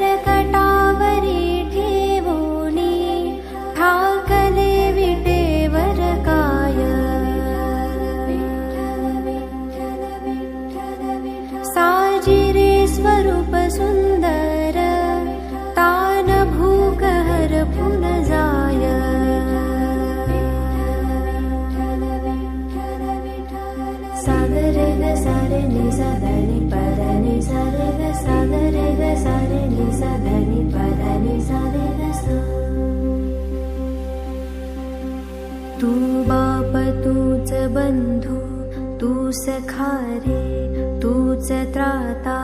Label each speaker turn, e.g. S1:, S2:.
S1: मरकटावरी ठेवोनी ठाकले विटेवर काय साजिरे स्वरूप सुंदर तान भूगहर पुन जाय सागरे ग सारे नि सदनि पदनि सारे ग सागरे ग सारे नि सदनि पदनि सारे ग सा तू बाप तूच बंधू तू सखा रे तूच त्राता